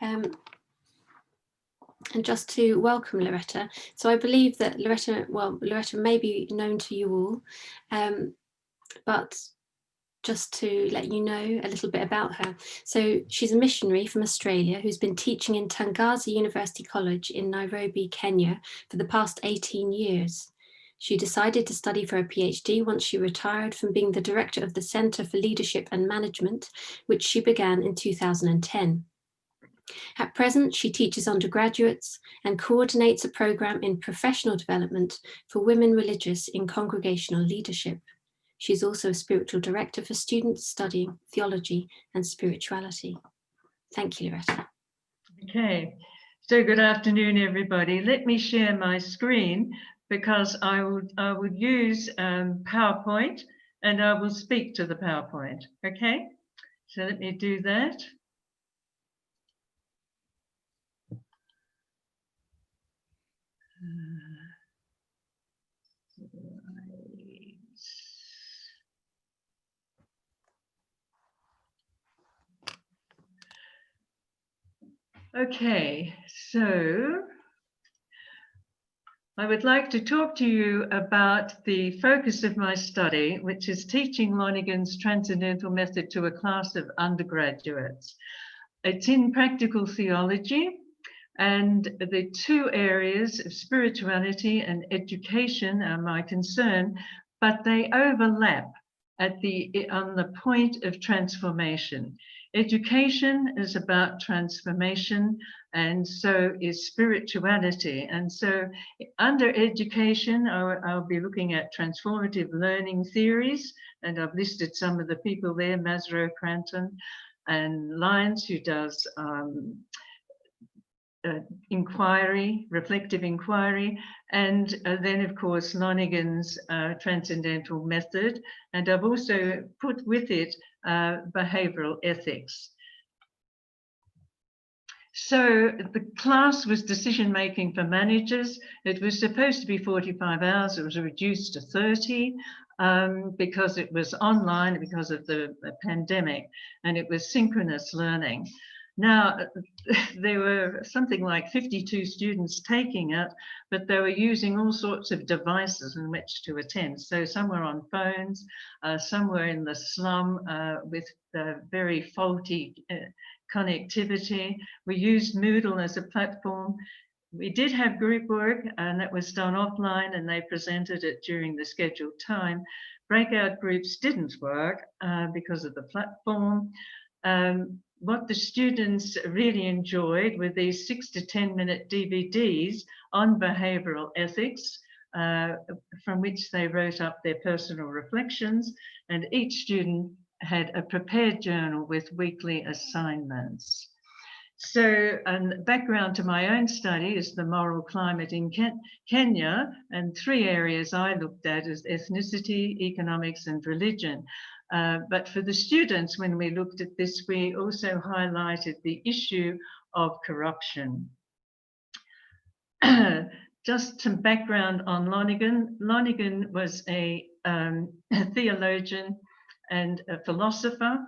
And just to welcome Loretta. So I believe that Loretta may be known to you all, but just to let you know a little bit about her. So she's a missionary from Australia who's been teaching in Tangaza University College in Nairobi, Kenya for the past 18 years. She decided to study for a PhD once she retired from being the director of the Centre for Leadership and Management, which she began in 2010. At present, she teaches undergraduates and coordinates a program in professional development for women religious in congregational leadership. She's also a spiritual director for students studying theology and spirituality. Thank you, Loretta. Okay, so good afternoon, everybody. Let me share my screen because I would use PowerPoint, and I will speak to the PowerPoint. Okay, so let me do that. Okay, so I would like to talk to you about the focus of my study, which is teaching Lonergan's Transcendental Method to a class of undergraduates. It's in practical theology, and the two areas of spirituality and education are my concern, but they overlap on the point of transformation. Education is about transformation, and so is spirituality. And so under education, I'll be looking at transformative learning theories, and I've listed some of the people there, Maslow, Cranton, and Lyons, who does inquiry, reflective inquiry, and then of course Lonergan's Transcendental Method, and I've also put with it behavioral ethics. So the class was decision making for managers. It was supposed to be 45 hours, it was reduced to 30 because it was online because of the pandemic, and it was synchronous learning. Now, there were something like 52 students taking it, but they were using all sorts of devices in which to attend. So some were on phones, some were in the slum with very faulty connectivity. We used Moodle as a platform. We did have group work, and that was done offline, and they presented it during the scheduled time. Breakout groups didn't work because of the platform. What the students really enjoyed were these 6 to 10 minute DVDs on behavioral ethics, from which they wrote up their personal reflections, and each student had a prepared journal with weekly assignments. So, background to my own study is the moral climate in Kenya, and 3 areas I looked at is ethnicity, economics, and religion. But for the students, when we looked at this, we also highlighted the issue of corruption. Just some background on Lonergan. Lonergan was a theologian and a philosopher.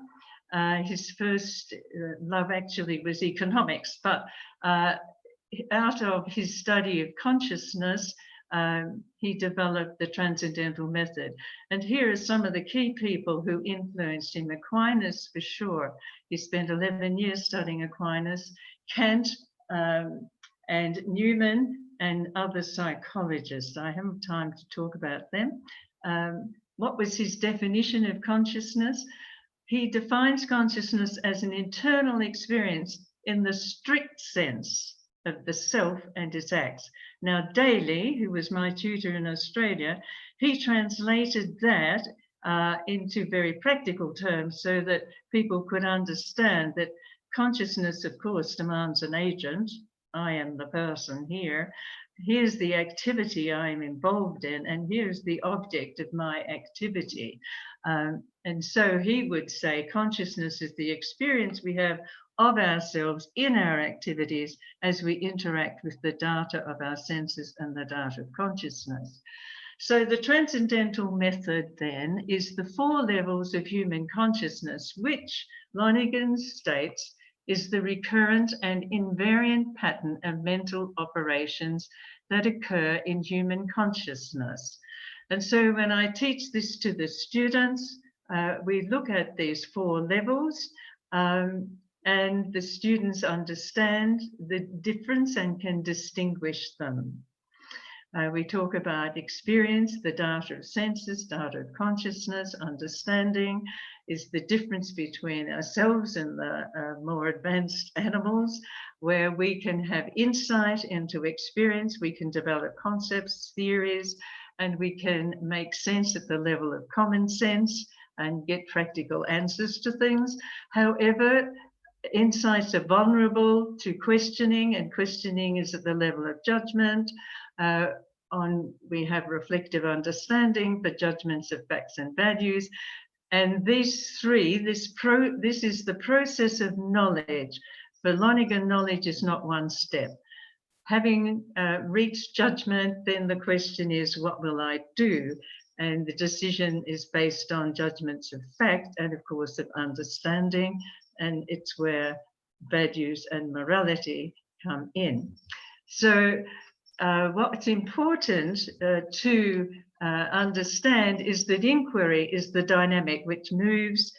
His first love actually was economics, but out of his study of consciousness, he developed the Transcendental Method. And here are some of the key people who influenced him. Aquinas, for sure. He spent 11 years studying Aquinas, Kant, and Newman, and other psychologists. I haven't time to talk about them. What was his definition of consciousness? He defines consciousness as an internal experience in the strict sense of the self and its acts. Now, Daly, who was my tutor in Australia, he translated that into very practical terms so that people could understand that consciousness, of course, demands an agent. I am the person here. Here's the activity I'm involved in, and here's the object of my activity. And so he would say consciousness is the experience we have of ourselves in our activities as we interact with the data of our senses and the data of consciousness. So the Transcendental Method then is the 4 levels of human consciousness, which Lonergan states is the recurrent and invariant pattern of mental operations that occur in human consciousness. And so when I teach this to the students, we look at these 4 levels, and the students understand the difference and can distinguish them. We talk about experience, the data of senses, data of consciousness. Understanding is the difference between ourselves and the more advanced animals, where we can have insight into experience, we can develop concepts, theories, and we can make sense at the level of common sense and get practical answers to things. However, insights are vulnerable to questioning, and questioning is at the level of judgment. We have reflective understanding, but judgments of facts and values. And these 3, this is the process of knowledge. For Lonergan, knowledge is not one step. Having reached judgment, then the question is, what will I do? And the decision is based on judgments of fact and, of course, of understanding. And it's where values and morality come in. So what's important to understand is that inquiry is the dynamic which moves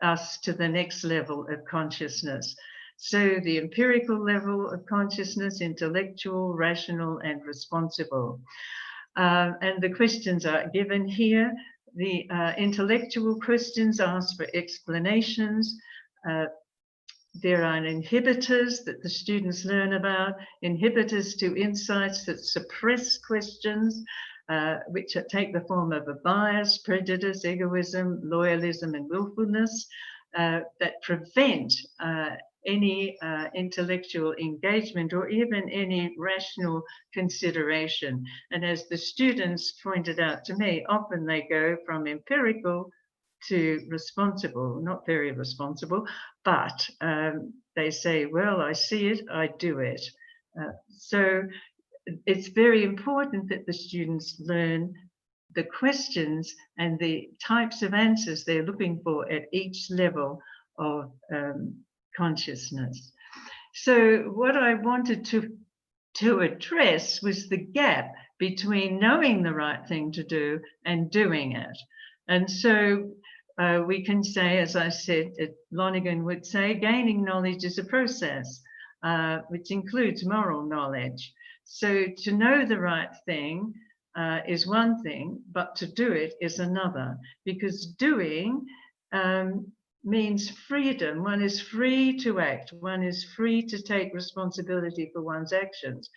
us to the next level of consciousness. So the empirical level of consciousness, intellectual, rational, and responsible. And the questions are given here. The intellectual questions ask for explanations. There are inhibitors that the students learn about, inhibitors to insights that suppress questions, which take the form of a bias, prejudice, egoism, loyalism, and willfulness, that prevent any intellectual engagement or even any rational consideration. And as the students pointed out to me, often they go from empirical to responsible, not very responsible, but they say, well, I see it, I do it. So it's very important that the students learn the questions and the types of answers they're looking for at each level of consciousness. So what I wanted to address was the gap between knowing the right thing to do and doing it. And so we can say, as I said, Lonergan would say, gaining knowledge is a process, which includes moral knowledge. So to know the right thing is one thing, but to do it is another, because doing means freedom. One is free to act. One is free to take responsibility for one's actions,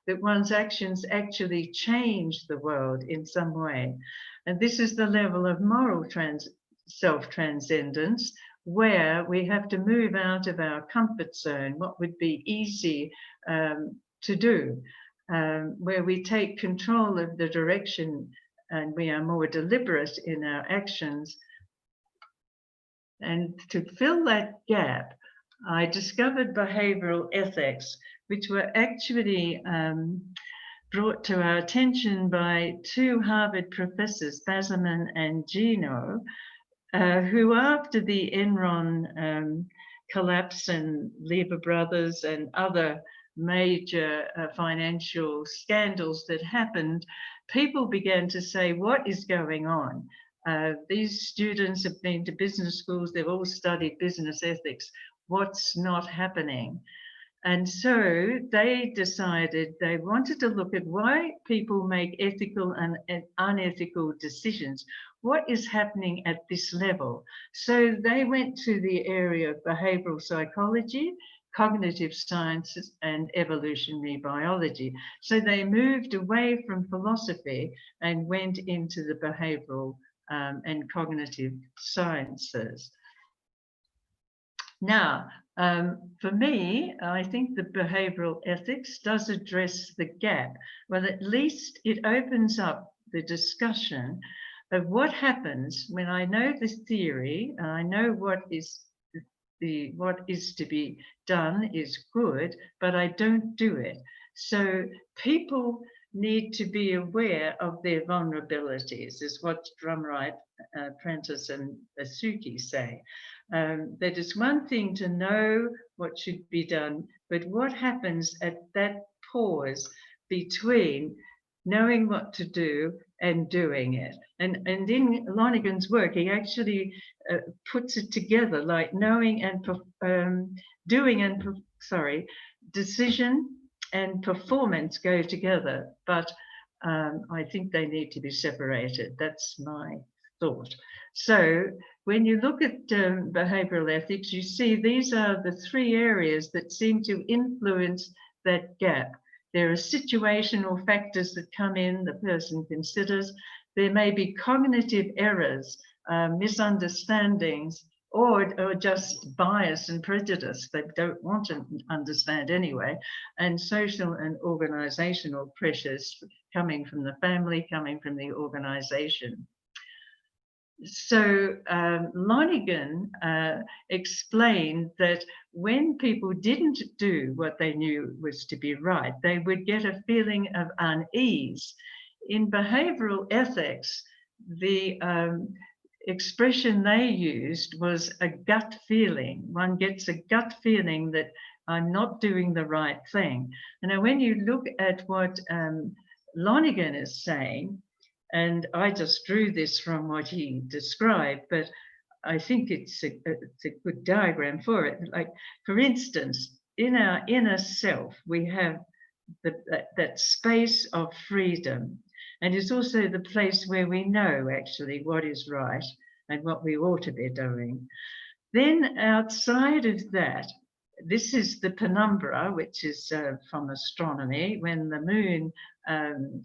that one's actions actually change the world in some way. And this is the level of moral self-transcendence, where we have to move out of our comfort zone, what would be easy to do, where we take control of the direction and we are more deliberate in our actions. And to fill that gap, I discovered behavioral ethics, which were actually brought to our attention by 2 Harvard professors, Basserman and Gino, who after the Enron collapse and Lever Brothers and other major financial scandals that happened, people began to say, what is going on? These students have been to business schools, they've all studied business ethics. What's not happening? And so they decided they wanted to look at why people make ethical and unethical decisions. What is happening at this level? So they went to the area of behavioral psychology, cognitive sciences, and evolutionary biology. So they moved away from philosophy and went into the behavioral and cognitive sciences. Now, for me, I think the behavioral ethics does address the gap. Well, at least it opens up the discussion of what happens when I know the theory, and I know what is to be done is good, but I don't do it. So people need to be aware of their vulnerabilities, is what Drumright, Prentice, and Asuki say. that it's one thing to know what should be done, but what happens at that pause between knowing what to do and doing it. And in Lonergan's work, he actually puts it together, like knowing and doing and decision and performance go together, but I think they need to be separated. That's my thought. So when you look at behavioral ethics, you see these are the three areas that seem to influence that gap. There are situational factors that come in, the person considers. There may be cognitive errors, misunderstandings, or just bias and prejudice. They don't want to understand anyway. And social and organizational pressures coming from the family, coming from the organization. So Lonergan explained that when people didn't do what they knew was to be right, they would get a feeling of unease. In behavioral ethics, the expression they used was a gut feeling. One gets a gut feeling that I'm not doing the right thing. And now when you look at what Lonergan is saying, and I just drew this from what he described, but I think it's a good diagram for it. Like, for instance, in our inner self, we have that space of freedom. And it's also the place where we know actually what is right and what we ought to be doing. Then outside of that, this is the penumbra, which is from astronomy. When the moon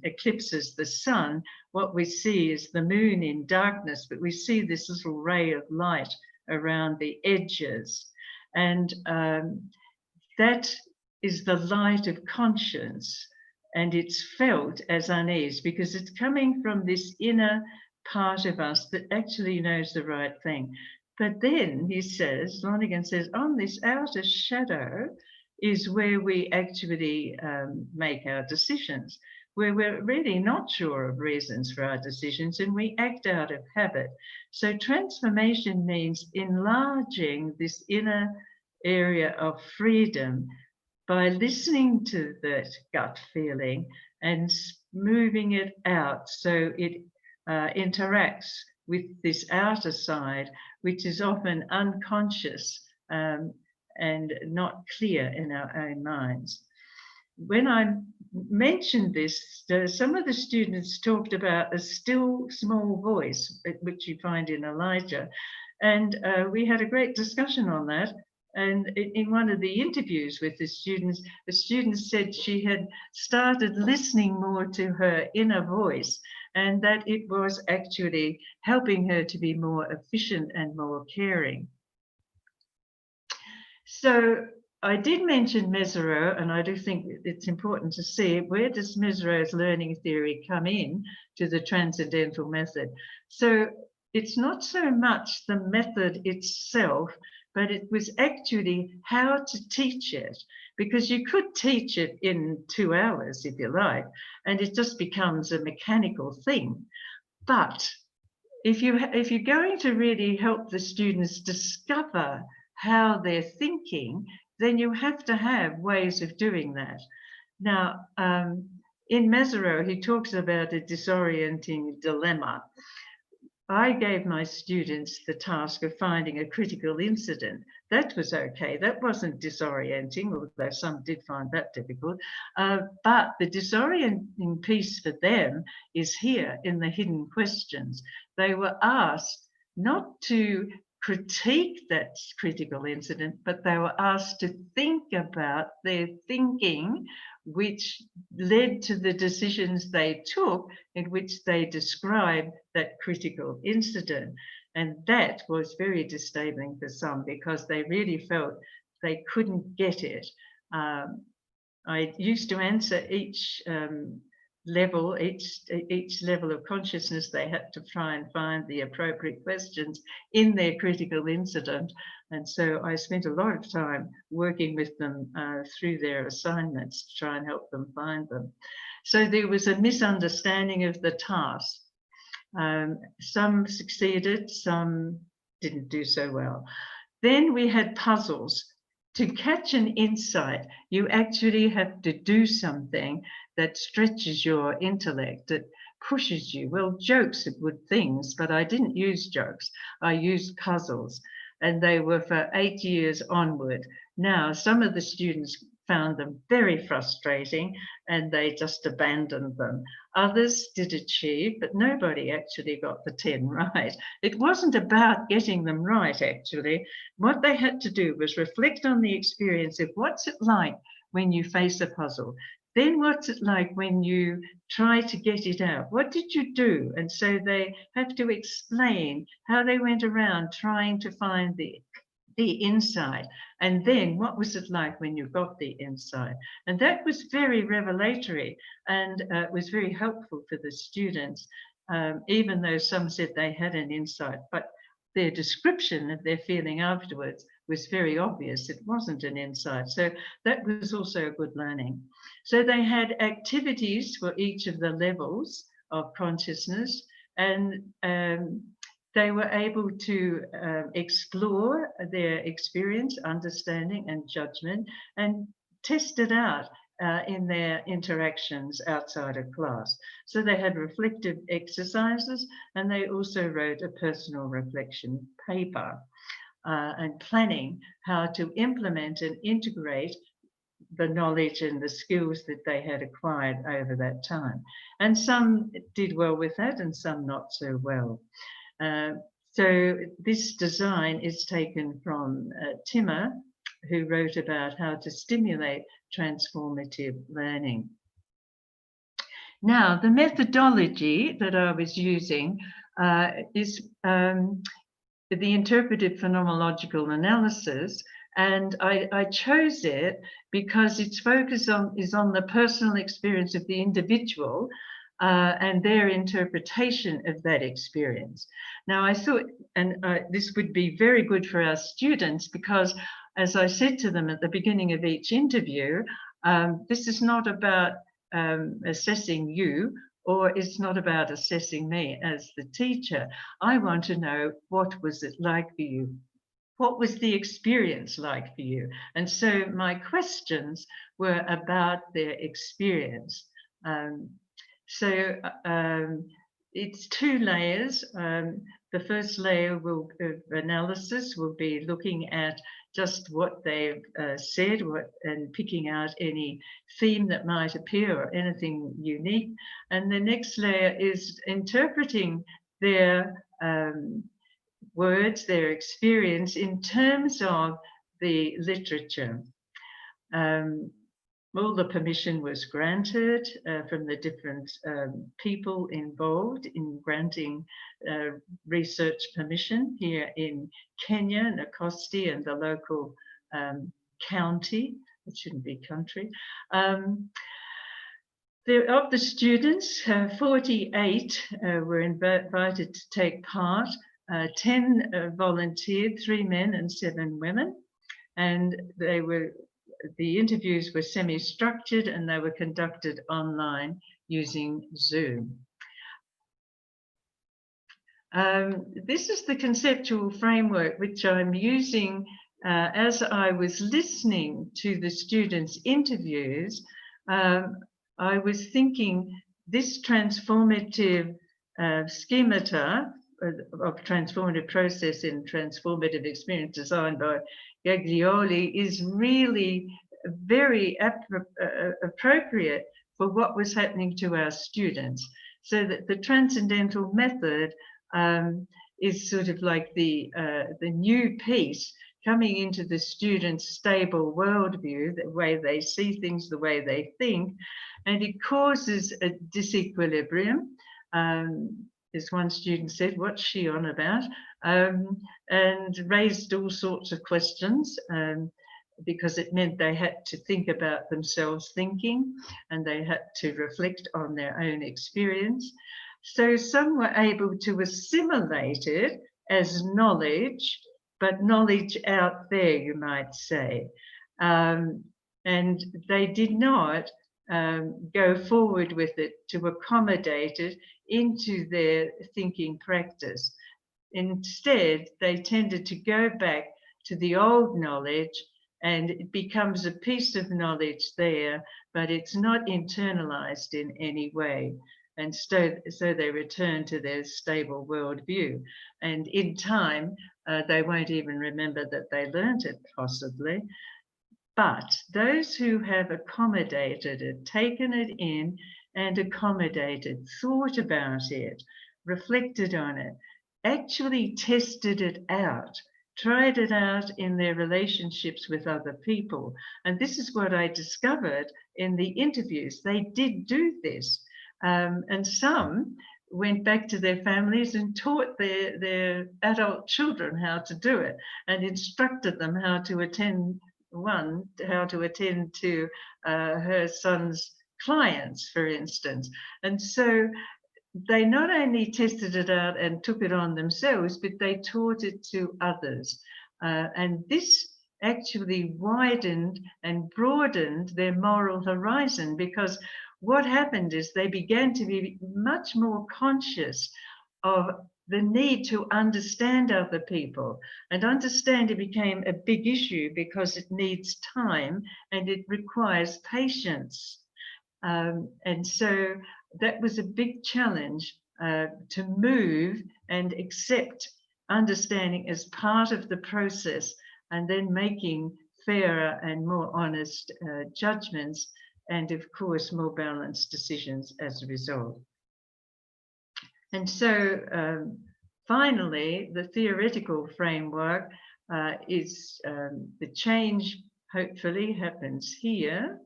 eclipses the sun, what we see is the moon in darkness, but we see this little ray of light around the edges. And that is the light of conscience. And it's felt as unease because it's coming from this inner part of us that actually knows the right thing. But then he says, Lonergan says, on this outer shadow is where we actually make our decisions, where we're really not sure of reasons for our decisions and we act out of habit. So transformation means enlarging this inner area of freedom by listening to that gut feeling and moving it out so it interacts with this outer side, which is often unconscious and not clear in our own minds. When I mentioned this, some of the students talked about a still small voice, which you find in Elijah, and we had a great discussion on that. And in one of the interviews with the student said she had started listening more to her inner voice and that it was actually helping her to be more efficient and more caring. So I did mention Mezirow, and I do think it's important to see where does Mezirow's learning theory come in to the transcendental method. So it's not so much the method itself, but it was actually how to teach it, because you could teach it in 2 hours if you like, and it just becomes a mechanical thing. But if you're going to really help the students discover how they're thinking, then you have to have ways of doing that. Now, in Mezirow, he talks about a disorienting dilemma. I gave my students the task of finding a critical incident. That was okay. That wasn't disorienting, although some did find that difficult. But the disorienting piece for them is here in the hidden questions. They were asked not to critique that critical incident, but they were asked to think about their thinking, which led to the decisions they took in which they describe that critical incident. And that was very disabling for some because they really felt they couldn't get it. I used to answer each level of consciousness. They had to try and find the appropriate questions in their critical incident. And so I spent a lot of time working with them through their assignments to try and help them find them. So there was a misunderstanding of the task. Some succeeded, some didn't do so well. Then we had puzzles. To catch an insight, you actually have to do something that stretches your intellect, that pushes you. Well, jokes are good things, but I didn't use jokes. I used puzzles, and they were for 8 years onward. Now, some of the students found them very frustrating and they just abandoned them. Others did achieve, but nobody actually got the 10 right. It wasn't about getting them right, actually. What they had to do was reflect on the experience of what's it like when you face a puzzle. Then what's it like when you try to get it out? What did you do? And so they have to explain how they went around trying to find the insight. And then what was it like when you got the insight? And that was very revelatory and was very helpful for the students, even though some said they had an insight. But their description of their feeling afterwards was very obvious. It wasn't an insight. So that was also a good learning. So they had activities for each of the levels of consciousness, and they were able to explore their experience, understanding, and judgment, and test it out in their interactions outside of class. So they had reflective exercises, and they also wrote a personal reflection paper and planning how to implement and integrate the knowledge and the skills that they had acquired over that time. And some did well with that and some not so well. So this design is taken from Timmer, who wrote about how to stimulate transformative learning. Now, the methodology that I was using is the interpretive phenomenological analysis, and I chose it because its focus is on the personal experience of the individual and their interpretation of that experience. Now, I thought, and this would be very good for our students, because as I said to them at the beginning of each interview, this is not about assessing you, or it's not about assessing me as the teacher. I want to know, what was it like for you? What was the experience like for you? And so my questions were about their experience. It's 2 layers. The first layer of analysis will be looking at just what they've said, and picking out any theme that might appear or anything unique. And the next layer is interpreting their words, their experience in terms of the literature. All the permission was granted from the different people involved in granting research permission here in Kenya, Nakosti, and the local county. It shouldn't be country. Of the students, 48 were invited to take part. 10 volunteered, 3 men and 7 women, and the interviews were semi-structured and they were conducted online using Zoom. This is the conceptual framework which I'm using as I was listening to the students' interviews. I was thinking this transformative schemata of transformative process in transformative experience designed by Gaglioli is really very appropriate for what was happening to our students. So that the transcendental method is sort of like the new piece coming into the students' stable worldview, the way they see things, the way they think, and it causes a disequilibrium. As one student said, what's she on about? And raised all sorts of questions because it meant they had to think about themselves thinking, and they had to reflect on their own experience. So some were able to assimilate it as knowledge, but knowledge out there, you might say. And they did not go forward with it to accommodate it into their thinking practice. Instead, they tended to go back to the old knowledge, and it becomes a piece of knowledge there, but it's not internalized in any way. And so they return to their stable worldview. And in time, they won't even remember that they learnt it, possibly. But those who have accommodated it, taken it in and accommodated, thought about it, reflected on it, actually tested it out, tried it out in their relationships with other people. And this is what I discovered in the interviews. They did do this. And some went back to their families and taught their adult children how to do it and instructed them how to attend to her son's clients, for instance. And so they not only tested it out and took it on themselves, but they taught it to others. And this actually widened and broadened their moral horizon, because what happened is they began to be much more conscious of the need to understand other people. And understanding became a big issue because it needs time and it requires patience. And so that was a big challenge, to move and accept understanding as part of the process, and then making fairer and more honest judgments, and of course more balanced decisions as a result. And so finally, the theoretical framework is the change hopefully happens here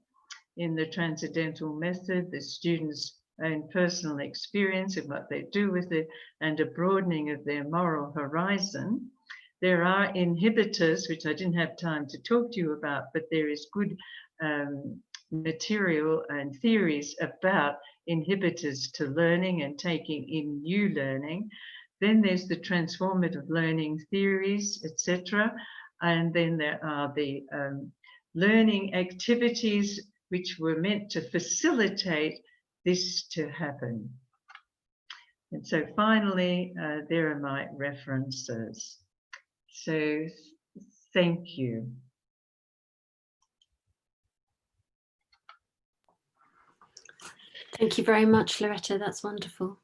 in the Transcendental method, the students' own personal experience and what they do with it, and a broadening of their moral horizon. There are inhibitors, which I didn't have time to talk to you about, but there is good material and theories about inhibitors to learning and taking in new learning. Then there's the transformative learning theories, etc. And then there are the learning activities which were meant to facilitate this to happen. And so finally, there are my references. So thank you. Thank you very much, Loretta. That's wonderful.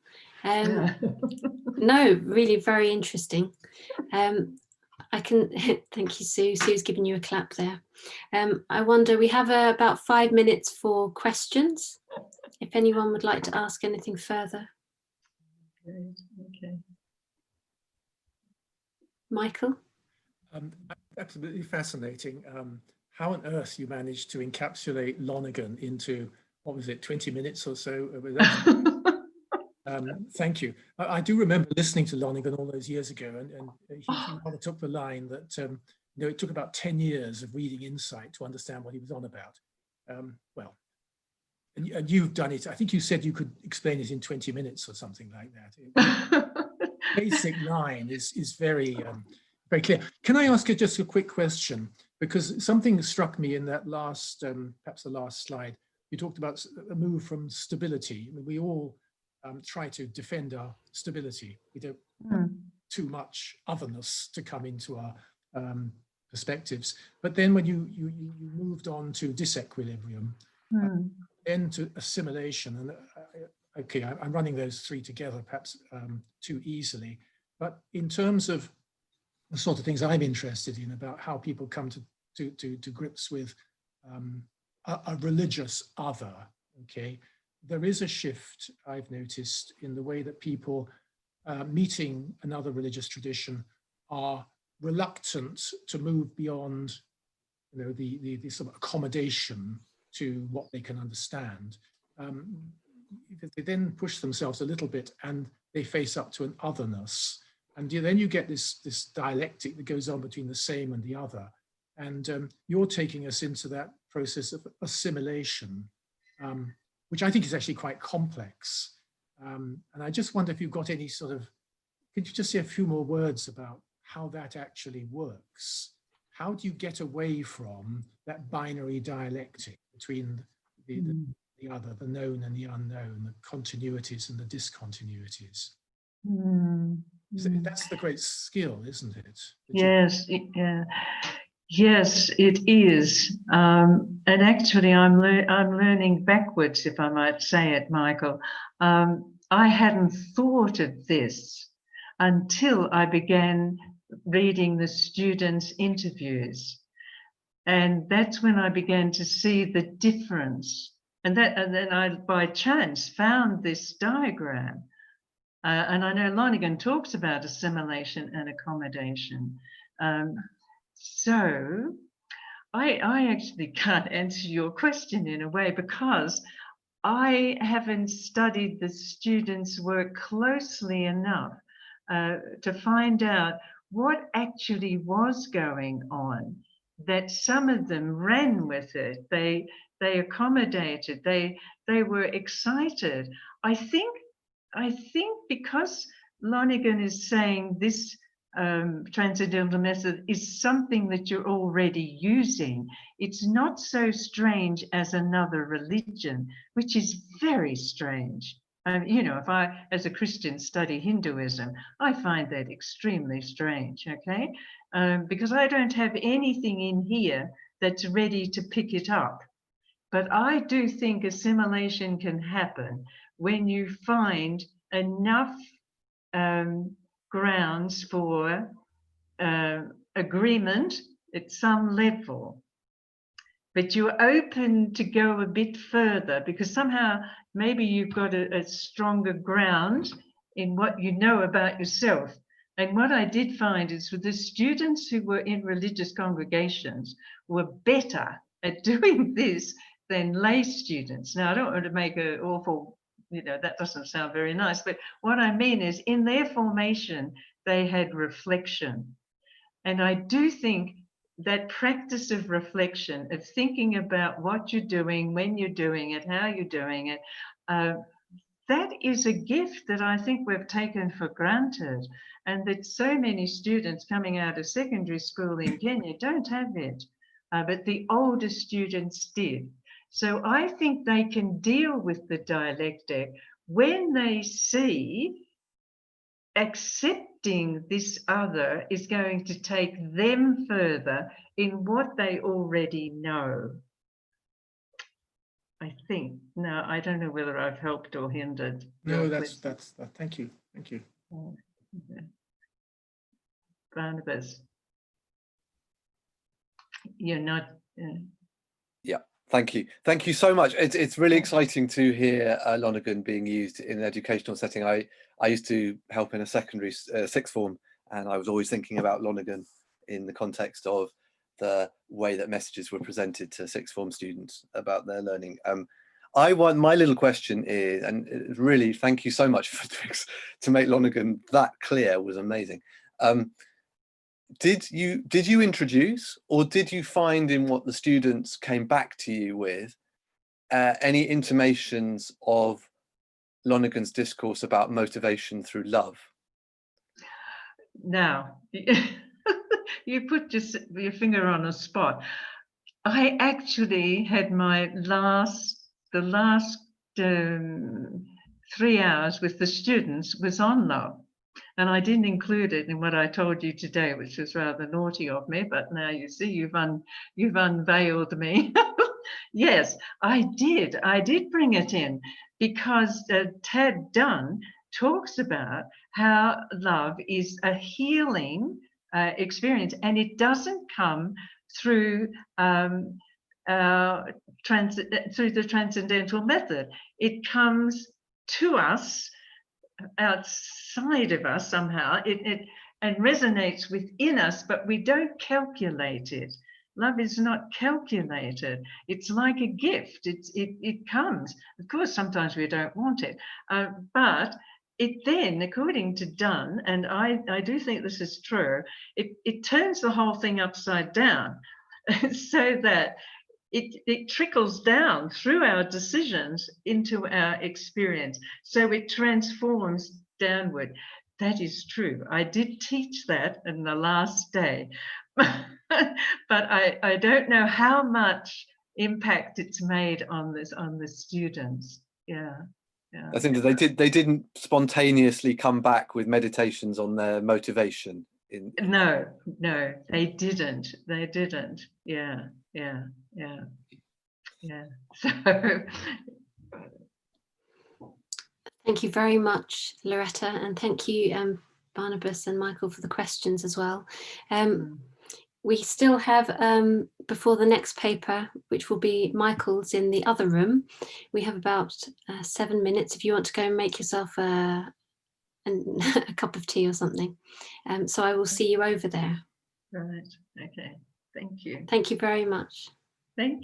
No, really very interesting. I can thank you, Sue. Sue's giving you a clap there. I wonder, we have about 5 minutes for questions. If anyone would like to ask anything further. Okay. Michael? Absolutely fascinating. How on earth you managed to encapsulate Lonergan into, what was it, 20 minutes or so? Thank you. I do remember listening to Lonergan all those years ago, and he rather took the line that you know, it took about 10 years of reading Insight to understand what he was on about. Well, and you've done it. I think you said you could explain it in 20 minutes or something like that. Basic line is very very clear. Can I ask you just a quick question? Because something struck me in that last, perhaps the last slide. You talked about a move from stability. I mean, we all try to defend our stability. We don't want too much otherness to come into our perspectives. But then when you moved on to disequilibrium, then to assimilation, and okay, I'm running those three together perhaps too easily. But in terms of the sort of things I'm interested in about how people come to grips with a religious other, okay, there is a shift I've noticed in the way that people meeting another religious tradition are reluctant to move beyond, you know, the sort of accommodation to what they can understand. They then push themselves a little bit and they face up to an otherness. And then you get this dialectic that goes on between the same and the other. And you're taking us into that process of assimilation, which I think is actually quite complex. And I just wonder if you've got any sort of, could you just say a few more words about how that actually works? How do you get away from that binary dialectic between the other, the known and the unknown, the continuities and the discontinuities? So that's the great skill, isn't it? Yes, yes, it is. And actually, I'm learning backwards, if I might say it, Michael. I hadn't thought of this until I began reading the students' interviews, and that's when I began to see the difference. And then I, by chance, found this diagram. And I know Lonergan talks about assimilation and accommodation. So I actually can't answer your question in a way, because I haven't studied the students' work closely enough to find out what actually was going on, that some of them ran with it, they accommodated, they were excited. I think because Lonergan is saying this transcendental method is something that you're already using, it's not so strange as another religion, which is very strange. You know, if I, as a Christian, study Hinduism, I find that extremely strange, okay? Because I don't have anything in here that's ready to pick it up. But I do think assimilation can happen when you find enough grounds for agreement at some level, but you're open to go a bit further, because somehow maybe you've got a stronger ground in what you know about yourself. And what I did find is, with the students who were in religious congregations were better at doing this than lay students. Now, I don't want to make an awful, you know, that doesn't sound very nice, but what I mean is, in their formation, they had reflection. And I do think that practice of reflection, of thinking about what you're doing, when you're doing it, how you're doing it, that is a gift that I think we've taken for granted, and that so many students coming out of secondary school in Kenya don't have it, but the older students did. So I think they can deal with the dialectic when they see accepting this other is going to take them further in what they already know. I think. Now, I don't know whether I've helped or hindered. No, that's thank you. Okay. Barnabas, you're not. Yeah, thank you. Thank you so much. It's really exciting to hear Lonergan being used in an educational setting. I used to help in a secondary sixth form, and I was always thinking about Lonergan in the context of the way that messages were presented to sixth form students about their learning. My little question is, and really thank you so much for to make Lonergan that clear was amazing. Did you introduce, or did you find in what the students came back to you with any intimations of Lonergan's discourse about motivation through love? Now, you put your finger on a spot. I actually had the last 3 hours with the students was on love. And I didn't include it in what I told you today, which was rather naughty of me, but now you see, you've unveiled me. Yes, I did bring it in, because Tad Dunn talks about how love is a healing experience, and it doesn't come through through the transcendental method. It comes to us, outside of us somehow, and resonates within us, but we don't calculate it. Love is not calculated. It's like a gift. It comes. Of course, sometimes we don't want it, but it then, according to Dunn, and I do think this is true, it turns the whole thing upside down, so that it trickles down through our decisions into our experience. So it transforms downward. That is true. I did teach that in the last day, but I don't know how much impact it's made on the students. Yeah. Yeah. I think that they didn't spontaneously come back with meditations on their motivation. No, they didn't. They didn't. Yeah. So Thank you very much, Loretta, and thank you, Barnabas and Michael, for the questions as well. We still have, before the next paper, which will be Michael's in the other room, we have about 7 minutes if you want to go and make yourself a cup of tea or something. So I will see you over there. right. Okay. Thank you. Thank you very much. Thank you.